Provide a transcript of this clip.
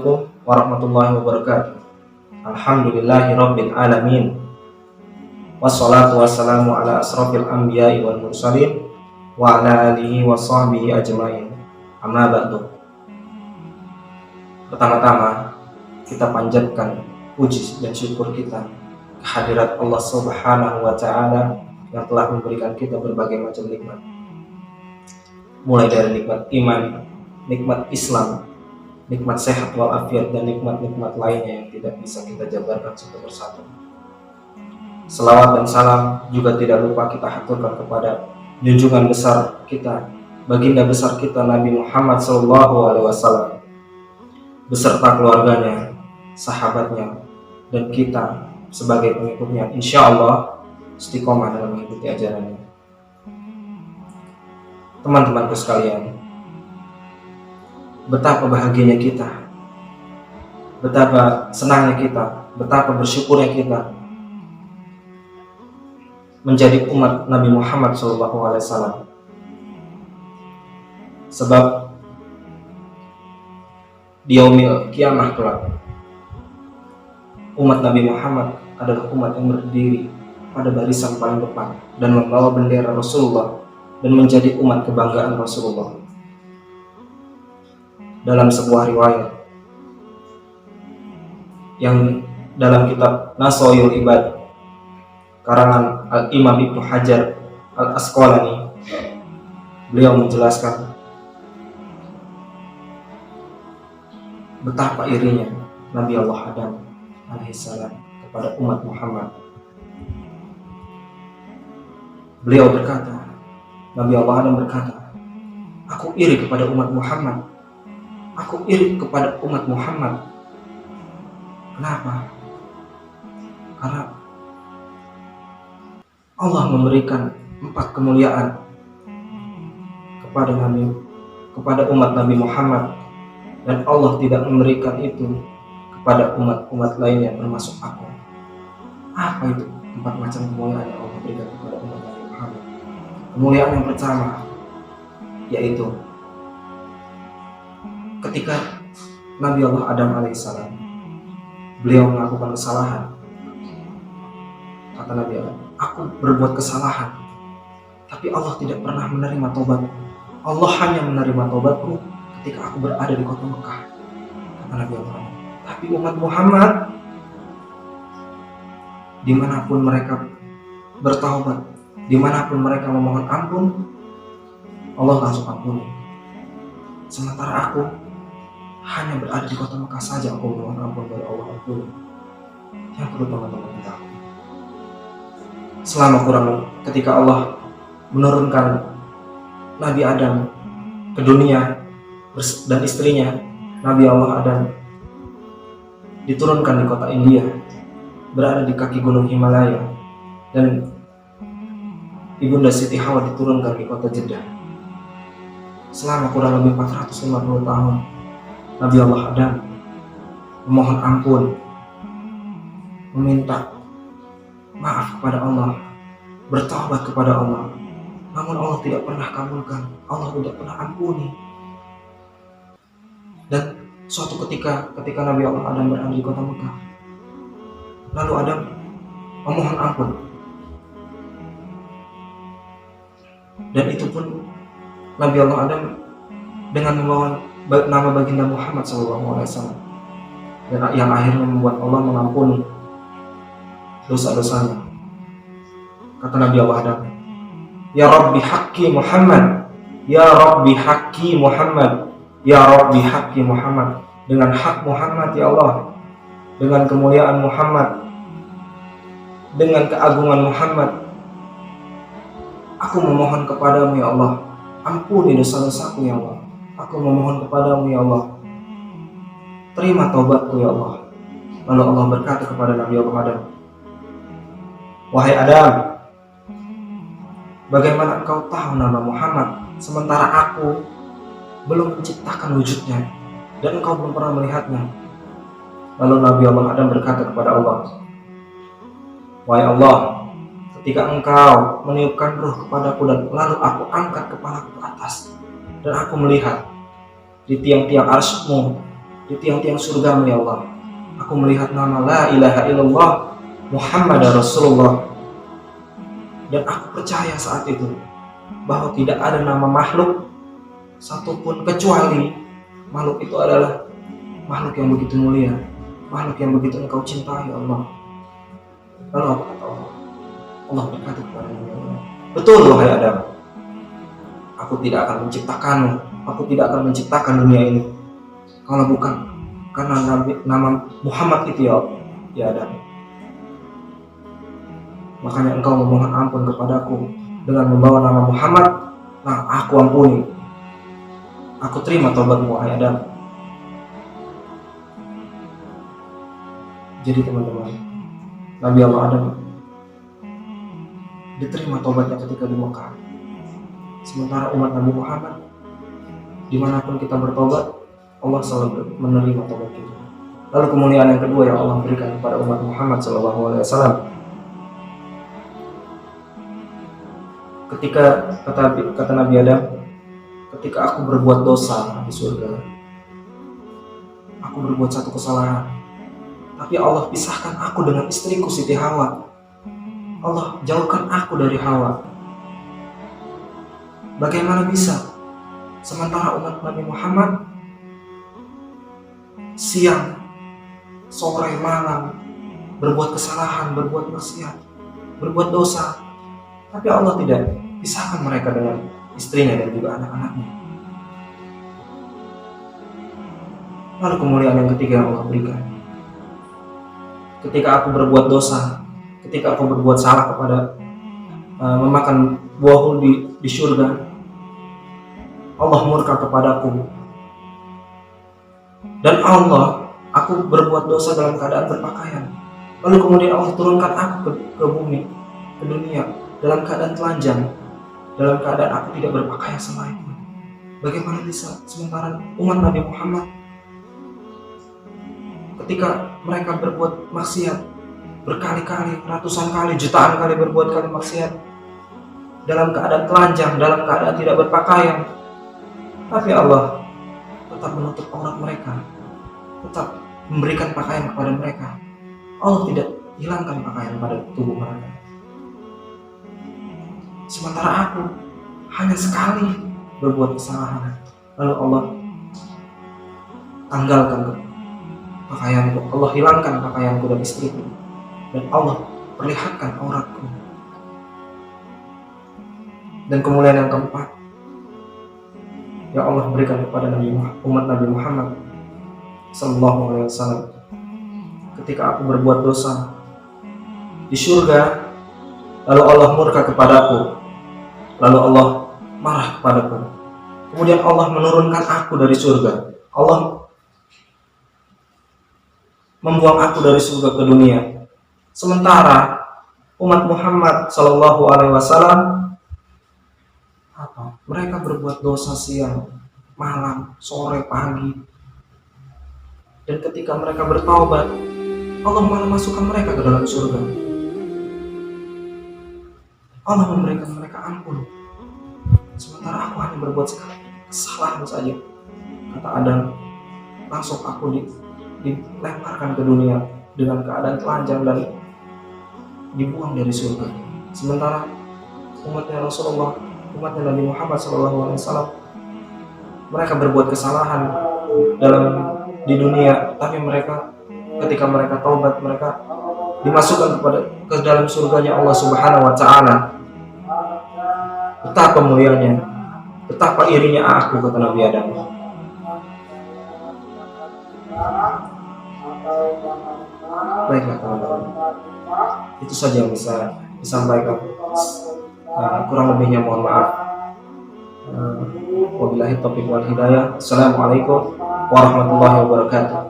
Assalamualaikum warahmatullahi wabarakatuh. Alhamdulillahi rabbil alamin. Wassalatu wassalamu ala asrafil anbiya'i wal mursalin wa ala alihi wa sahbihi ajma'in. Amma ba'du. Pertama-tama kita panjatkan puji dan syukur kita kehadirat Allah Subhanahu wa taala yang telah memberikan kita berbagai macam nikmat. Mulai dari nikmat iman, nikmat Islam, nikmat sehat walafiat, dan nikmat-nikmat lainnya yang tidak bisa kita jabarkan satu persatu. Selawat dan salam juga tidak lupa kita haturkan kepada junjungan besar kita, baginda besar kita Nabi Muhammad SAW, beserta keluarganya, sahabatnya, dan kita sebagai pengikutnya. Insya Allah istiqomah dalam mengikuti ajarannya. Teman-temanku sekalian, betapa bahagianya kita, betapa senangnya kita, betapa bersyukurnya kita menjadi umat Nabi Muhammad SAW. Sebab di yaumil kiamah kelak, umat Nabi Muhammad adalah umat yang berdiri pada barisan paling depan dan membawa bendera Rasulullah dan menjadi umat kebanggaan Rasulullah. Dalam sebuah riwayat yang dalam kitab Nasoyul Ibad karangan Al-Imam Ibnu Hajar Al-Asqalani, beliau menjelaskan betapa irinya Nabi Allah Adam alaihissalam kepada umat Muhammad. Beliau berkata, Nabi Allah Adam berkata, "Aku iri kepada umat Muhammad. Aku iri kepada umat Muhammad." Kenapa? Karena Allah memberikan 4 kemuliaan kepada umat Nabi Muhammad, dan Allah tidak memberikan itu kepada umat-umat lainnya termasuk aku. Apa itu 4 macam kemuliaan yang Allah berikan kepada umat Nabi Muhammad? Kemuliaan yang pertama yaitu ketika Nabi Allah Adam alaihissalam, beliau melakukan kesalahan. Kata Nabi Adam, "Aku berbuat kesalahan, tapi Allah tidak pernah menerima tobatku. Allah hanya menerima tobatku ketika aku berada di kota Mekah." Kata Nabi Allah Adam. Tapi umat Muhammad, dimanapun mereka bertaubat, dimanapun mereka memohon ampun, Allah langsung ampuni. Sementara aku hanya berada di kota Mekah saja aku memohon ampun dari Allah ampuni. Yang perlu teman-teman tahu, selama ketika Allah menurunkan Nabi Adam ke dunia dan istrinya Nabi Allah Adam diturunkan di kota India, berada di kaki gunung Himalaya, dan Ibunda Siti Hawa diturunkan di kota Jeddah. Selama kurang lebih 450 tahun Nabi Allah Adam memohon ampun, meminta maaf kepada Allah, bertaubat kepada Allah, namun Allah tidak pernah kabulkan, Allah tidak pernah ampuni. Dan suatu ketika Nabi Allah Adam berada di kota Mekah, lalu Adam memohon ampun, dan itu pun Nabi Allah Adam dengan membawa nama baginda Muhammad SAW, dan yang akhirnya membuat Allah mengampuni dosa-dosanya. Kata Nabi Allah Adam, "Ya Rabbi haqqi Muhammad, Ya Rabbi haqqi Muhammad, Ya Rabbi haqqi Muhammad." Dengan hak Muhammad ya Allah, dengan kemuliaan Muhammad, dengan keagungan Muhammad, aku memohon kepadamu ya Allah, ampuni dosa-dosaku ya Allah. Aku memohon kepadamu ya Allah, terima taubatku ya Allah. Lalu Allah berkata kepada Nabi Allah Adam, "Wahai Adam, bagaimana engkau tahu nama Muhammad sementara aku belum menciptakan wujudnya dan engkau belum pernah melihatnya?" Lalu Nabi Allah Adam berkata kepada Allah, "Wahai Allah, ketika engkau meniupkan ruh kepadaku dan lalu aku angkat kepalaku ke atas dan aku melihat di tiang-tiang arsy-Mu di tiang-tiang surgamu ya Allah. Aku melihat nama la ilaha illallah Muhammad Rasulullah, dan aku percaya saat itu bahwa tidak ada nama makhluk satupun kecuali makhluk itu adalah makhluk yang begitu mulia, makhluk yang begitu engkau cintai Allah. Lalu apa kata Allah? Allah berkata kepadanya, betul wahai Adam, aku tidak akan menciptakanmu, aku tidak akan menciptakan dunia ini kalau bukan karena nama Muhammad itu ya Adam. Makanya engkau memohon ampun kepadaku dengan membawa nama Muhammad, nah aku ampuni, aku terima taubatmu wahai Adam. Jadi teman-teman, Nabi Allah Adam diterima taubatnya ketika di Mekah. Sementara umat Nabi Muhammad, dimanapun kita bertobat, Allah selalu menerima taubat kita. Lalu kemuliaan yang kedua yang Allah berikan kepada umat Muhammad SAW, ketika kata Nabi Adam, ketika aku berbuat dosa di surga, aku berbuat satu kesalahan, tapi Allah pisahkan aku dengan istriku Siti Hawa. Allah jauhkan aku dari Hawa. Bagaimana bisa? Sementara umat Nabi Muhammad siang, sore, malam berbuat kesalahan, berbuat maksiat, berbuat dosa, tapi Allah tidak pisahkan mereka dengan istrinya dan juga anak-anaknya. Lalu kemuliaan yang ketiga yang Allah berikan, ketika aku berbuat dosa, ketika aku berbuat salah kepada memakan buah hul di surga, Allah murka kepadaku, dan aku berbuat dosa dalam keadaan berpakaian. Lalu kemudian Allah turunkan aku ke bumi, ke dunia, dalam keadaan telanjang, dalam keadaan aku tidak berpakaian sama itu. Bagaimana bisa? Sementara umat Nabi Muhammad, ketika mereka berbuat maksiat berkali-kali, ratusan kali, jutaan kali berbuat kali maksiat, dalam keadaan telanjang, dalam keadaan tidak berpakaian, tapi Allah tetap menutup aurat mereka, tetap memberikan pakaian kepada mereka. Allah tidak hilangkan pakaian pada tubuh mereka. Sementara aku hanya sekali berbuat kesalahan, lalu Allah tanggalkan pakaianku, Allah hilangkan pakaianku dan istriku, dan Allah perlihatkan auratku. Dan kemuliaan yang keempat yang Allah berikan kepada umat Nabi Muhammad SAW, ketika aku berbuat dosa di surga, lalu Allah murka kepadaku, lalu Allah marah kepadaku, kemudian Allah menurunkan aku dari surga, Allah membuang aku dari surga ke dunia. Sementara umat Muhammad SAW mereka berbuat dosa siang, malam, sore, pagi, dan ketika mereka bertaubat, Allah malah masukkan mereka ke dalam surga. Allah memberikan mereka ampun. Sementara aku hanya berbuat sekali kesalahan saja, kata Adam, langsung aku dilemparkan ke dunia dengan keadaan telanjang dan dibuang dari surga. Sementara umatnya Rasulullah, umatnya Nabi Muhammad SAW, mereka berbuat kesalahan di dunia, tapi mereka ketika mereka taubat, mereka dimasukkan ke dalam surganya Allah Subhanahu wa Ta'ala. Betapa mulianya, betapa irinya aku, kata Nabi Adam. Baiklah teman-teman, itu saja yang bisa disampaikan. Kurang lebihnya mohon maaf. Wabillahi taufiq wal hidayah. Assalamualaikum warahmatullahi wabarakatuh.